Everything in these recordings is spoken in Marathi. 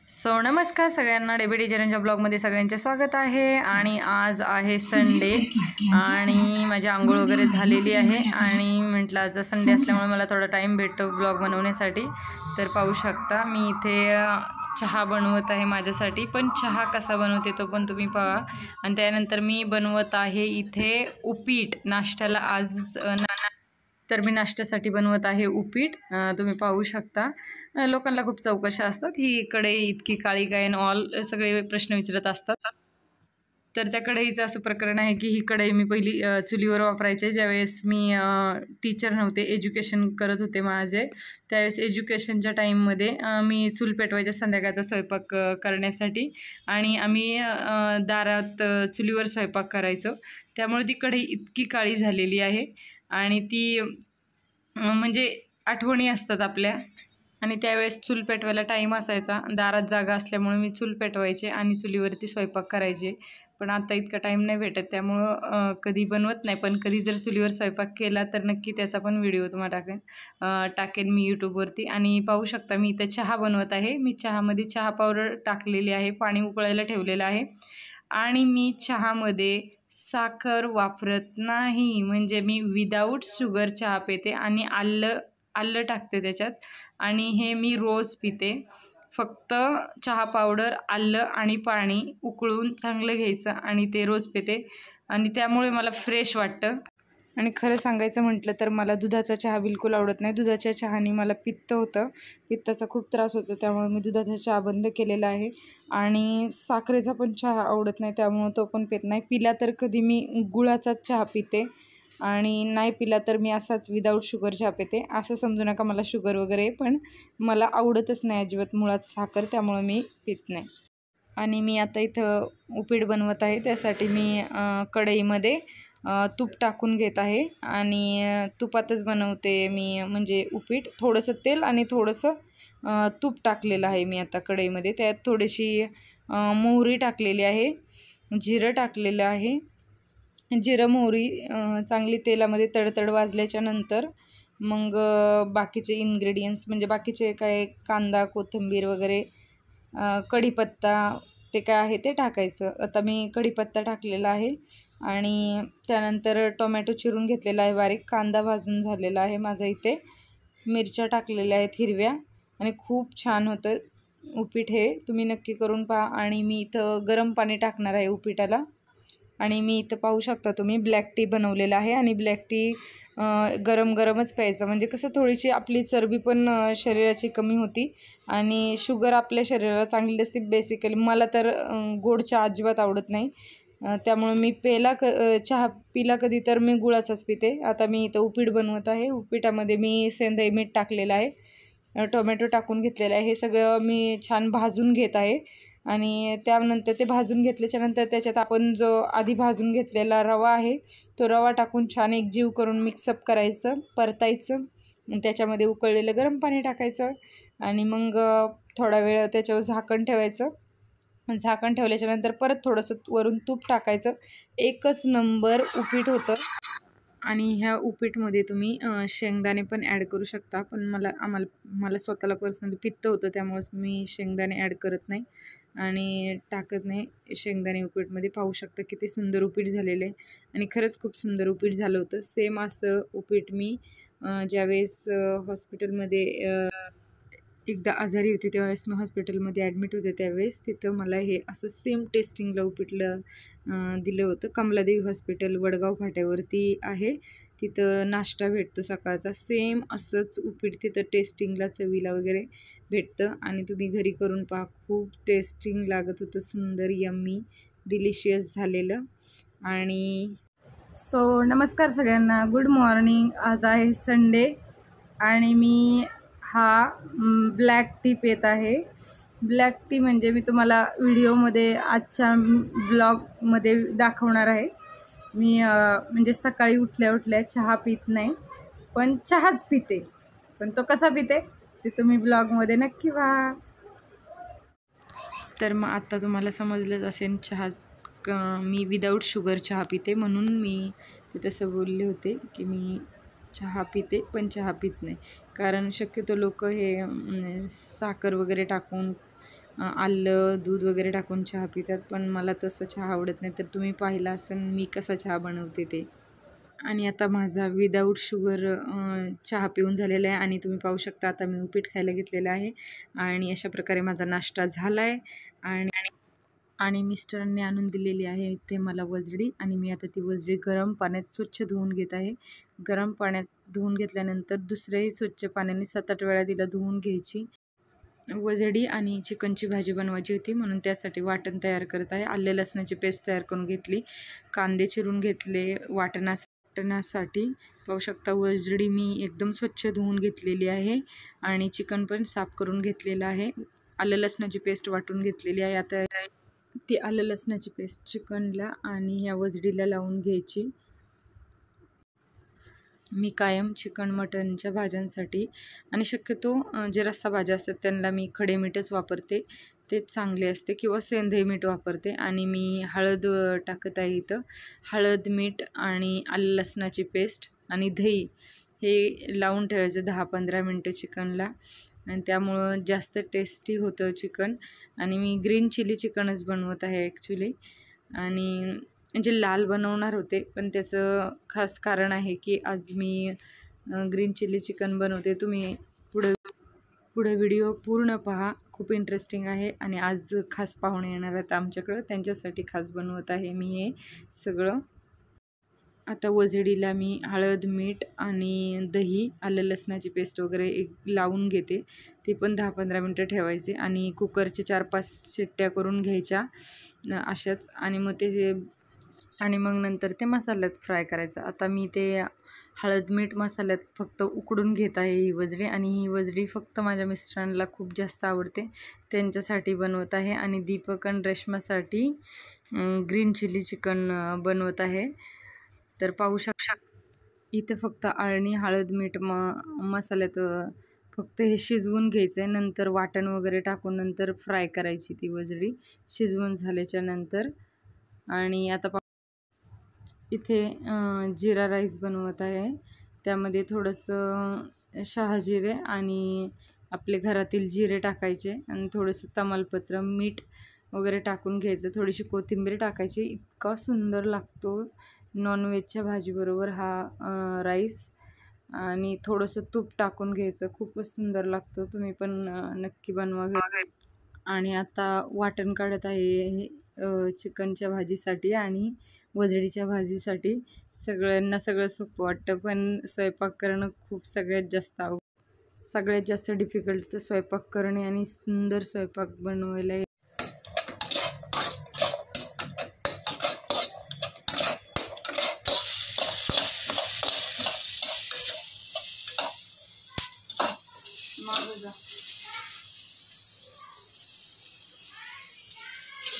नमस्कार सगळ्यांना, डेबी जरंजा ब्लॉगमध्ये सगळ्यांचे स्वागत आहे। आणि आज आहे संडे आणि माझी आंघोळ वगैरे झालेली आहे आणि म्हटलं आज संडे असल्यामुळे मला थोडा टाईम भेटतो ब्लॉग बनवण्यासाठी। तर पाहू शकता मी इथे चहा बनवत आहे माझ्यासाठी, पण चहा कसा बनवते तो पण तुम्ही पहा। आणि त्यानंतर मी बनवत आहे इथे उपीट नाश्त्याला आज तर मी नाश्त्यासाठी बनवत आहे उपीट। तुम्ही पाहू शकता लोकांना खूप चौकशा असतात, ही कढई इतकी काळी काय ऑल सगळे प्रश्न विचारत असतात। तर त्या कढईचं असं प्रकरण आहे की ही कढई मी पहिली चुलीवर वापरायचे ज्यावेळेस मी टीचर नव्हते, एज्युकेशन करत होते माझे। त्यावेळेस एज्युकेशनच्या टाईममध्ये मी चूल पेटवायच्या संध्याकाळचा स्वयंपाक करण्यासाठी आणि आम्ही दारात चुलीवर स्वयंपाक करायचो। त्यामुळे ती कढई इतकी काळी झालेली आहे आणि ती म्हणजे आठवणी असतात आपल्या। आणि त्यावेळेस चूल पेटवायला टाईम असायचा, दारात जागा असल्यामुळे मी चूल पेटवायचे आणि चुलीवरती स्वयंपाक करायचे। पण आता इतका टाईम नाही भेटत त्यामुळं कधी बनवत नाही, पण कधी जर चुलीवर स्वयंपाक केला तर नक्की त्याचा पण व्हिडिओ तुम्हाला टाकेन मी यूट्यूबवरती। आणि पाहू शकता मी इथं चहा बनवत आहे। मी चहामध्ये चहा पावडर टाकलेली आहे, पाणी उकळायला ठेवलेलं आहे आणि मी चहामध्ये साखर वापरत नाही, म्हणजे मी विदाऊट शुगर चहा पिते आणि आलं टाकते त्याच्यात आणि हे मी रोज पिते। फक्त चहा पावडर, आलं आणि पाणी उकळून चांगलं घ्यायचं आणि ते रोज पिते आणि त्यामुळे मला फ्रेश वाटतं। आणि खरं सांगायचं म्हटलं तर मला दुधाचा चहा बिलकुल आवडत नाही। दुधाच्या चहाने मला पित्त होतं, पित्ताचा खूप त्रास होतो, त्यामुळे मी दुधाचा चहा बंद केलेला आहे। आणि साखरेचा पण चहा आवडत नाही त्यामुळे तो पण पित नाही। पिला तर कधी मी गुळाचाच चहा पिते आणि नाही पिला तर मी असाच विदाऊट शुगर चहा पिते। असं समजू नका मला शुगर वगैरे, पण मला आवडतच नाही अजिबात मुळात साखर, त्यामुळे मी पित नाही। आणि मी आता इथं उपीट बनवत आहे, त्यासाठी मी कढईमध्ये तूप टाकून घेत आहे आणि तुपातच बनवते मी, म्हणजे उपीट थोडंसं तेल आणि थोडंसं तूप टाकलेलं आहे मी आता कढईमध्ये। त्यात थोडीशी मोहरी टाकलेली आहे, जिरं टाकलेलं आहे। जिरं मोहरी चांगली तेलामध्ये तडतड वाजल्याच्या नंतर मग बाकीचे इन्ग्रेडियंट्स म्हणजे बाकीचे काय कांदा, कोथिंबीर वगैरे, कढीपत्ता ते काय आहे ते टाकायचं। आता मी कढीपत्ता टाकलेला आहे आणि त्यानंतर टोमॅटो चिरून घेतलेला आहे बारीक, कांदा भाजून झालेला आहे माझा इथे, मिरच्या टाकलेल्या आहेत हिरव्या आणि खूप छान होतं उपीट हे, तुम्ही नक्की करून पहा। आणि मी इथं गरम पाणी टाकणार आहे उपीटाला आणि मी इथं पाहू शकता तुम्ही ब्लॅक टी बनवलेला आहे आणि ब्लॅक टी गरम गरमच प्यायचं, म्हणजे कसं थोडीशी आपली चरबी पण शरीराची कमी होती आणि शुगर आपल्या शरीराला चांगली असते बेसिकली। मला तर गोड चहा अजिबात आवडत नाही, त्यामुळे मी चहा पिला कधी तर मी गुळाचाच पिते। आता मी इथं उपीट बनवत आहे, उपीटामध्ये मी सेंधई मीठ टाकलेलं आहे, टोमॅटो टाकून घेतलेलं आहे, हे सगळं मी छान भाजून घेत आहे। आणि त्यानंतर ते भाजून घेतल्याच्यानंतर त्याच्यात आपण जो आधी भाजून घेतलेला रवा आहे तो रवा टाकून छान एकजीव करून मिक्सअप करायचं, परतायचं, त्याच्यामध्ये उकळलेलं गरम पाणी टाकायचं आणि मग थोडा वेळ त्याच्यावर झाकण ठेवायचं। झाकण ठेवल्याच्यानंतर परत थोडंसं वरून तूप टाकायचं, एकच नंबर उपीट होतं। आणि ह्या उपीटमध्ये तुम्ही शेंगदाणे पण ॲड करू शकता, पण मला स्वतःला पर्सनली पित्त होतं त्यामुळेच मी शेंगदाणे ॲड करत नाही आणि टाकत नाही शेंगदाणे उपीटमध्ये। पाहू शकता किती सुंदर उपीट झालेलं आहे आणि खरंच खूप सुंदर उपीट झालं होतं। सेम असं उपीट मी ज्यावेळेस हॉस्पिटलमध्ये एकदा आजारी होती त्यावेळेस मी हॉस्पिटलमध्ये ॲडमिट होते, त्यावेळेस तिथं मला हे असं सेम टेस्टिंगला उपीटलं दिलं होतं। कमलादेवी हॉस्पिटल वडगाव फाट्यावरती आहे, तिथं नाश्ता भेटतो सकाळचा, सेम असंच उपीट तिथं टेस्टिंगला चवीला वगैरे भेटतं आणि तुम्ही घरी करून पहा, खूप टेस्टिंग लागत होतं, सुंदर यम्मी डिलिशियस झालेलं। आणि नमस्कार सगळ्यांना, गुड मॉर्निंग। आज आहे संडे आणि मी हा ब्लॅक टी पित आहे। ब्लॅक टी म्हणजे मी तुम्हाला व्हिडिओमध्ये आजच्या ब्लॉगमध्ये दाखवणार आहे। मी म्हणजे सकाळी उठल्या चहा पित नाही, पण चहाच पिते, पण तो कसा पिते ते तुम्ही ब्लॉगमध्ये नक्की पहा। तर मग आता तुम्हाला समजलंच असेल मी विदाऊट शुगर चहा पिते, म्हणून मी तसं बोलले होते की मी चहा पिते पण चहा पित नाही, कारण शक्यतो लोक हे साखर वगैरे टाकून आलं दूध वगैरे टाकून चहा पितात, पण मला तसं चहा आवडत नाही. तर तुम्ही पाहिलं असेल मी कसा चहा बनवते ते. आणि आता माझा विदाऊट शुगर चहा पिऊन झालेला आहे आणि तुम्ही पाहू शकता आता मी उपीट खायला घेतलेलं आहे. आणि अशा प्रकारे माझा नाश्ता झाला आहे. आणि मिस्टरांनी आणून दिलेली आहे इथे मला वजडी, आणि मी आता ती वजडी गरम पाण्यात स्वच्छ धुवून घेत आहे. गरम पाण्यात धुवून घेतल्यानंतर दुसऱ्याही स्वच्छ पाण्याने 7-8 वेळा तिला धुवून घ्यायची. वजडी आणि चिकनची भाजी बनवायची होती, म्हणून त्यासाठी वाटण तयार करत आहे. आले लसणाची पेस्ट तयार करून घेतली, कांदे चिरून घेतले वाटणासाठी. पाहू शकता वजडी मी एकदम स्वच्छ धुवून घेतलेली आहे आणि चिकन पण साफ करून घेतलेलं आहे. आलं लसणाची पेस्ट वाटून घेतलेली आहे. आता ती आलं लसणाची पेस्ट चिकनला आणि ह्या वजडीला लावून घ्यायची. मी कायम चिकन मटनच्या भाज्यांसाठी आणि शक्यतो जे रस्सा भाज्या असतात त्यांना मी खडे मीठच वापरते, तेच चांगले असते, किंवा सेंधे मीठ वापरते. आणि मी हळद टाकत आहे इथं. हळद, मीठ आणि आलं लसणाची पेस्ट आणि दही हे लावून ठेवायचं 10-15 मिनटं चिकनला, आणि त्यामुळं जास्त टेस्टी होतं चिकन. आणि मी ग्रीन चिली चिकनच बनवत आहे ॲक्च्युली, आणि म्हणजे लाल बनवणार होते, पण त्याचं खास कारण आहे की आज मी ग्रीन चिली चिकन बनवते. तुम्ही पुढे व्हिडिओ पूर्ण पहा, खूप इंटरेस्टिंग आहे. आणि आज खास पाहुणे येणार आहेत आमच्याकडं, त्यांच्यासाठी खास बनवत आहे मी हे सगळं. आता वजडीला मी हळद, मीठ आणि दही, आलं लसणाची पेस्ट वगैरे लावून घेते. ते पण 10-15 मिनटं ठेवायचे आणि कुकरचे 4-5 शिट्ट्या करून घ्यायच्या अशाच. आणि मग नंतर ते मसाल्यात फ्राय करायचं. आता मी ते हळद, मीठ मसाल्यात फक्त उकडून घेत आहे ही वजडी, आणि ही वजडी फक्त माझ्या मिस्टरांना खूप जास्त आवडते, त्यांच्यासाठी बनवत आहे. आणि दीपक आणि रेश्मासाठी ग्रीन चिली चिकन बनवत आहे. तर पाहू शकता इथे फक्त अळणी, हळद, मीठ मसाल्यात फक्त हे शिजवून घ्यायचं आहे. नंतर वाटण वगैरे टाकून नंतर फ्राय करायची ती वजडी शिजवून झाल्याच्या नंतर. आणि आता इथे जिरा राईस बनवत आहे. त्यामध्ये थोडंसं शहाजिरे आणि आपले घरातील जिरे टाकायचे आणि थोडंसं तमालपत्र, मीठ वगैरे टाकून घ्यायचं. थोडीशी कोथिंबीर टाकायची. इतका सुंदर लागतो नॉनव्हेजच्या भाजीबरोबर हा राईस. आणि थोडंसं तूप टाकून घ्यायचं, खूपच सुंदर लागतो. तुम्ही पण नक्की बनवा. आणि आता वाटण काढत आहे चिकनच्या भाजीसाठी आणि वजडीच्या भाजीसाठी. सगळ्यांना सगळं सोपं वाटतं, पण स्वयंपाक करणं खूप सगळ्यात जास्त डिफिकल्ट तर स्वयंपाक करणे आणि सुंदर स्वयंपाक बनवायला.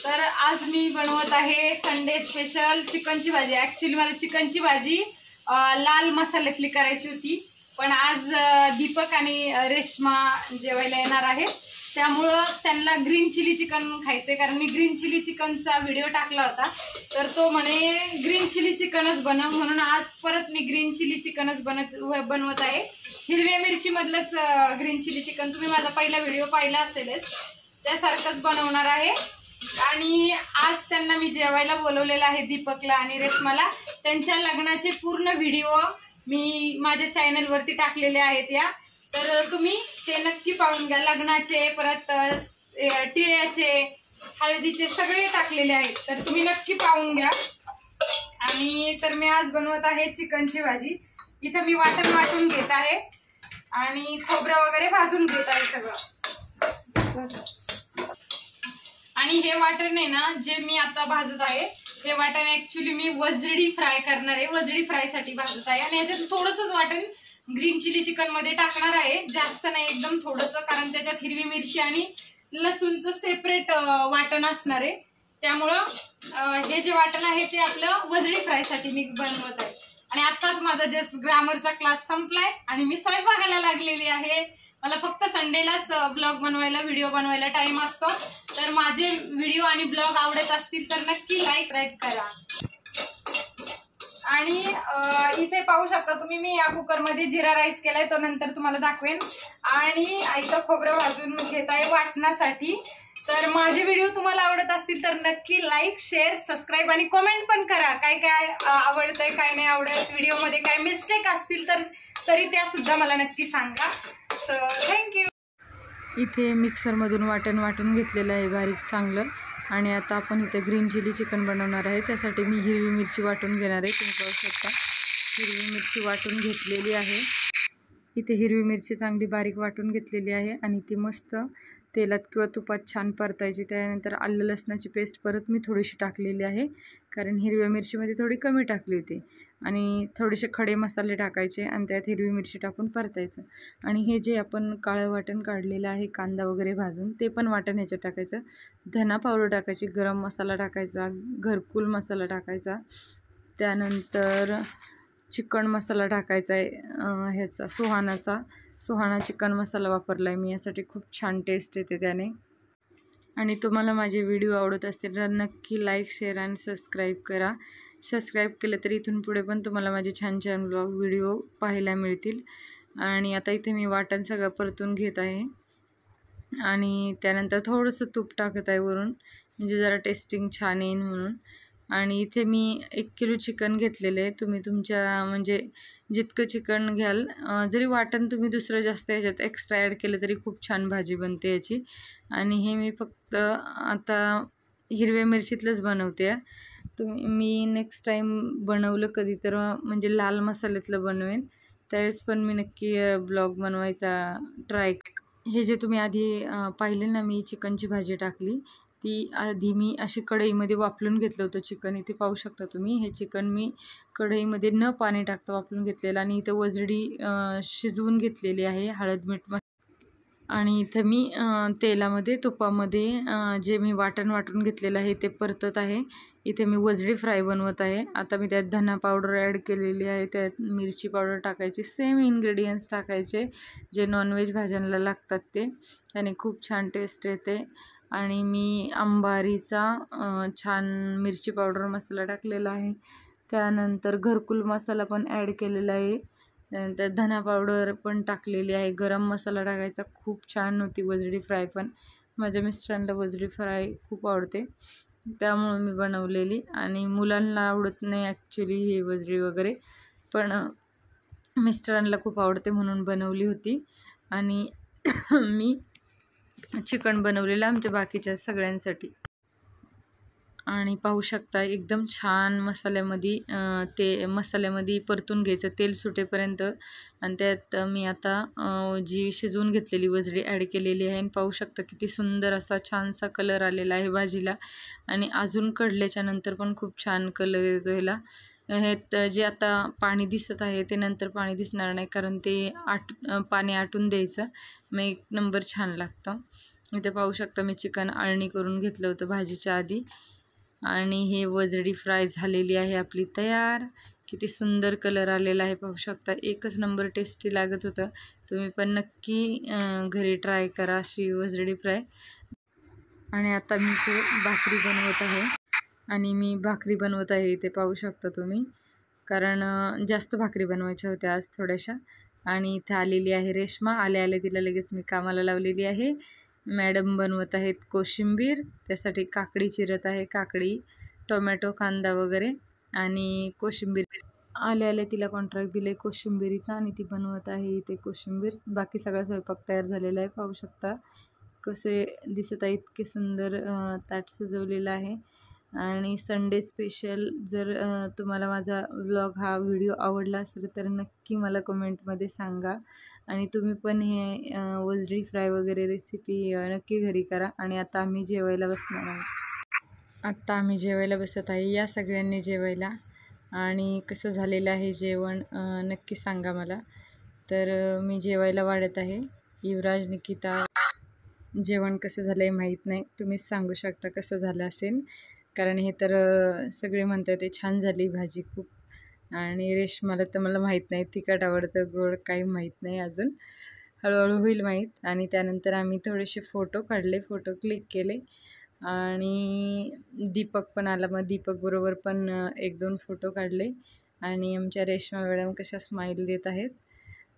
तर आज मी बनवत आहे संडे स्पेशल चिकनची भाजी. ॲक्च्युली मला चिकनची भाजी लाल मसाल्यातली करायची होती, पण आज दीपक आणि रेश्मा जेवायला येणार आहेत, त्यामुळं त्यांना ग्रीन चिली चिकन खायचं. कारण मी ग्रीन चिली चिकनचा व्हिडिओ टाकला होता, तर तो म्हणे ग्रीन चिली चिकनच बनव, म्हणून आज परत मी ग्रीन चिली चिकनच बनवत आहे. हिरव्या मिरची मधलंच ग्रीन चिली चिकन, तुम्ही माझा पहिला व्हिडिओ पाहिला असेलच, त्यासारखंच बनवणार आहे. आणि आज त्यांना मी जेवायला बोलवलेलं आहे, दीपकला आणि रेश्माला. त्यांच्या लग्नाचे पूर्ण व्हिडिओ मी माझ्या चॅनलवरती टाकलेले आहेत या, तर तुम्ही ते नक्की पाहून घ्या. लग्नाचे, परत टिळ्याचे, हळदीचे सगळे टाकलेले आहेत, तर तुम्ही नक्की पाहून घ्या. आणि तर मी आज बनवत आहे चिकनची भाजी. इथं मी वाटून घेत आहे आणि खोबरं वगैरे भाजून घेत आहे सगळं. आणि हे वाटण आहे ना, जे मी आता भाजत आहे हे वाटण ऍक्च्युली मी वजडी फ्राय करणार आहे, वजडी फ्राय साठी भाजत आहे. आणि याच्यात थोडंसंच वाटण ग्रीन चिली चिकन मध्ये टाकणार आहे, जास्त नाही, एकदम थोडंसं, कारण त्याच्यात हिरवी मिरची आणि लसूणचं सेपरेट वाटण असणार आहे. त्यामुळं हे जे वाटण आहे ते आपलं वजडी फ्राय साठी मी बनवत आहे. आणि आताच माझा जस्ट ग्रामरचा क्लास संपलाय आणि मी स्वयंपाकाला लागलेली आहे. मला फक्त संडेलाच ब्लॉग बनवायला, व्हिडिओ बनवायला टाइम असतो. तर माझे व्हिडिओ आणि ब्लॉग आवडत असतील तर नक्की लाईक करा. आणि इथे पाहू शकता तुम्ही, मी या कुकरमध्ये जिरा राईस केलाय, तो नंतर तुम्हाला दाखवेन. आणि इथं खोबरं भाजून घेत आहे वाटण्यासाठी. तर माझे व्हिडिओ तुम्हाला आवडत असतील तर नक्की लाईक, शेअर, सबस्क्राईब आणि कमेंट पण करा. काय काय आवडतंय, काय नाही आवडत, व्हिडिओमध्ये काय मिस्टेक असतील तर तरी त्या सुद्धा मला नक्की सांगा. So thank you. इथे मिक्सरमधून वाटून घेतलेलं आहे बारीक चांगलं. आणि आता आपण इथे ग्रीन चिली चिकन बनवणार आहे. त्यासाठी मी हिरवी मिरची वाटून घेणार आहे. तुम्ही पाहू शकता हिरवी मिरची वाटून घेतलेली आहे. इथे हिरवी मिरची चांगली बारीक वाटून घेतलेली आहे आणि ती मस्त तेलात किंवा तुपात छान परतायची. त्यानंतर आलं लसणाची पेस्ट परत मी थोडीशी टाकलेली आहे, कारण हिरव्या मिरचीमध्ये थोडी कमी टाकली होती. आणि थोडेसे खडे मसाले टाकायचे आणि त्यात हिरवी मिरची टाकून परतायचं. आणि हे जे आपण काळं वाटण काढलेलं आहे कांदा वगैरे भाजून, ते पण वाटण ह्याच्यात टाकायचं. धना पावडर टाकायची, गरम मसाला टाकायचा, घरकुल मसाला टाकायचा, त्यानंतर चिकन मसाला टाकायचा आहे ह्याचा सुहाना चिकन मसाला वापरला आहे मी. यासाठी खूप छान टेस्ट येते त्याने. आणि तुम्हाला माझे व्हिडिओ आवडत असतील तर नक्की लाईक, शेअर आणि सबस्क्राईब करा. सबस्क्राईब केलं तर इथून पुढे पण तुम्हाला माझे छान छान ब्लॉग व्हिडिओ पाहायला मिळतील. आणि आता इथे मी वाटण सगळं परतून घेत आहे आणि त्यानंतर थोडंसं तूप टाकत आहे वरून, म्हणजे जरा टेस्टिंग छान येईल म्हणून. आणि इथे मी 1 किलो चिकन घेतलेलं आहे. तुम्ही तुमच्या म्हणजे जितकं चिकन घ्याल, जरी वाटण तुम्ही दुसरं जास्त ह्याच्यात एक्स्ट्रा ॲड केलं तरी खूप छान भाजी बनते याची. आणि हे मी फक्त आता हिरव्या मिरचीतलंच बनवते. मी नेक्स्ट टाईम बनवलं कधी तर म्हणजे लाल मसाल्यातलं बनवेन, त्यावेळेस पण मी नक्की ब्लॉग बनवायचा ट्राय. हे जे तुम्ही आधी पाहिले ना, मी चिकनची भाजी टाकली, ती आधी मी अशी कढईमध्ये वाफलून घेतलं होतं चिकन. इथे पाहू शकता तुम्ही, हे चिकन मी कढईमध्ये न पाणी टाकता वाफलून घेतलेलं. आणि इथं वजडी शिजवून घेतलेली आहे हळद मीठ. आणि इथं मी तेलामध्ये तुपामध्ये जे मी वाटून घेतलेलं आहे ते परतत आहे. इथे मी वजडी फ्राय बनवत आहे. आता मी त्यात धना पावडर ॲड केलेली आहे, त्यात मिरची पावडर टाकायची, सेम इन्ग्रेडियंट्स टाकायचे जे नॉनव्हेज भाज्यांना लागतात ते, त्याने खूप छान टेस्ट येते. आणि मी अंबारीचा छान मिरची पावडर मसाला टाकलेला आहे. त्यानंतर घरकुल मसाला पण ॲड केलेला आहे. त्यानंतर धना पावडर पण टाकलेली आहे. गरम मसाला टाकायचा. खूप छान होती वजडी फ्राय पण. माझ्या मिस्टरांना वजडी फ्राय खूप आवडते, त्यामुळे मी बनवलेली. आणि मुलांना आवडत नाही ॲक्च्युली ही वजडी वगैरे, पण मिस्टरांना खूप आवडते म्हणून बनवली होती. आणि मी चिकन बनवलेलं आमच्या बाकीच्या सगळ्यांसाठी. आणि पाहू शकता एकदम छान मसाल्यामध्ये परतून घ्यायचं तेल सुटेपर्यंत. आणि त्यात मी आता जी शिजवून घेतलेली वजडी ॲड केलेली आहे. आणि पाहू शकता किती सुंदर असा छानसा कलर आलेला आहे भाजीला. आणि अजून कढल्याच्या नंतर पण खूप छान कलर येतो ह्याला. हे जे आता पाणी दिसत आहे ते नंतर पाणी दिसणार नाही, कारण ते पाणी आटून द्यायचं, मग 1 नंबर छान लागतं. इथे पाहू शकता मी चिकन आळणी करून घेतलं होतं भाजीच्या आधी. आणि हे वजडी फ्राय झालेली आहे आपली तयार. किती सुंदर कलर आलेला आहे पाहू शकता. एकच नंबर टेस्टी लागत होतं. तुम्ही पण नक्की घरी ट्राय करा अशी वजडी फ्राय. आणि आता मी ते भाकरी बनवत आहे. आणि मी भाकरी बनवत आहे इथे पाहू शकता तुम्ही, कारण जास्त भाकरी बनवायच्या होत्या आज थोड्याशा. आणि इथे आलेली आहे रेश्मा. आल्या तिला लगेच मी कामाला लावलेली आहे. मॅडम बनवत आहेत कोशिंबीर, त्यासाठी काकडी चिरत आहे. काकडी, टोमॅटो, कांदा वगैरे आणि कोशिंबीर. आल्या तिला कॉन्ट्रॅक्ट दिलं आहे कोशिंबिरीचा आणि ती बनवत आहे इथे कोशिंबीर. बाकी सगळा स्वयंपाक तयार झालेला आहे. पाहू शकता कसे दिसत आहे, इतके सुंदर ताट सजवलेलं आहे. आणि संडे स्पेशल जर तुम्हाला माझा हा व्हिडिओ आवडला असेल तर नक्की मला कमेंटमध्ये सांगा. आणि तुम्ही पण हे वजडी फ्राय वगैरे रेसिपी नक्की घरी करा. आणि आता आम्ही जेवायला बसणार आहोत. बसत आहे. या सगळ्यांनी जेवायला. आणि कसं झालेलं आहे जेवण नक्की सांगा मला. तर मी जेवायला वाढत आहे. युवराज, निकिता, जेवण कसं झालं आहे माहीत नाही, तुम्हीच सांगू शकता कसं झालं असेल, कारण हे तर सगळे म्हणतात ते छान झाली भाजी खूप. आणि रेशमाला तर मला माहीत नाही तिखट आवडतं गोड काही माहीत नाही अजून, हळूहळू होईल माहीत. आणि त्यानंतर आम्ही थोडेसे फोटो काढले, फोटो क्लिक केले. आणि दीपक पण आला, मग दीपकबरोबर पण 1-2 फोटो काढले. आणि आमच्या रेश्मा मॅडम कशा स्माईल देत आहेत.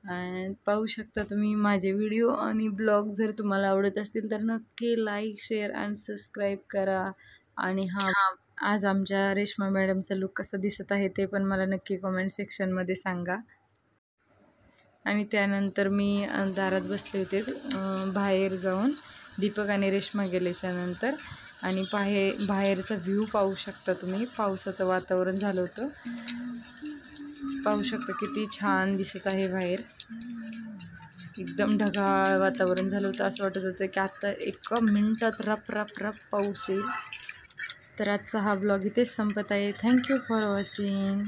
आणि पाहू शकता तुम्ही माझे व्हिडिओ आणि ब्लॉग जर तुम्हाला आवडत असतील तर नक्की लाईक शेअर आणि सबस्क्राईब करा. आणि हां, आज आमच्या रेश्मा मॅडमचा लुक कसं दिसत आहे ते पण मला नक्की कमेंट सेक्शनमध्ये सांगा. आणि त्यानंतर मी दारात बसले होते बाहेर जाऊन दीपक आणि रेश्मा गेल्याच्यानंतर. आणि बाहेरचा व्ह्यू पाहू शकता तुम्ही, पावसाचं वातावरण झालं होतं. पाहू शकता किती छान दिसत आहे बाहेर, एकदम ढगाळ वातावरण झालं होतं. असं वाटत होतं की आता 1 मिनिटात रप रप रप पाऊस येईल. तर आजचा हा ब्लॉग इथेच संपत आहे. Thank you for watching.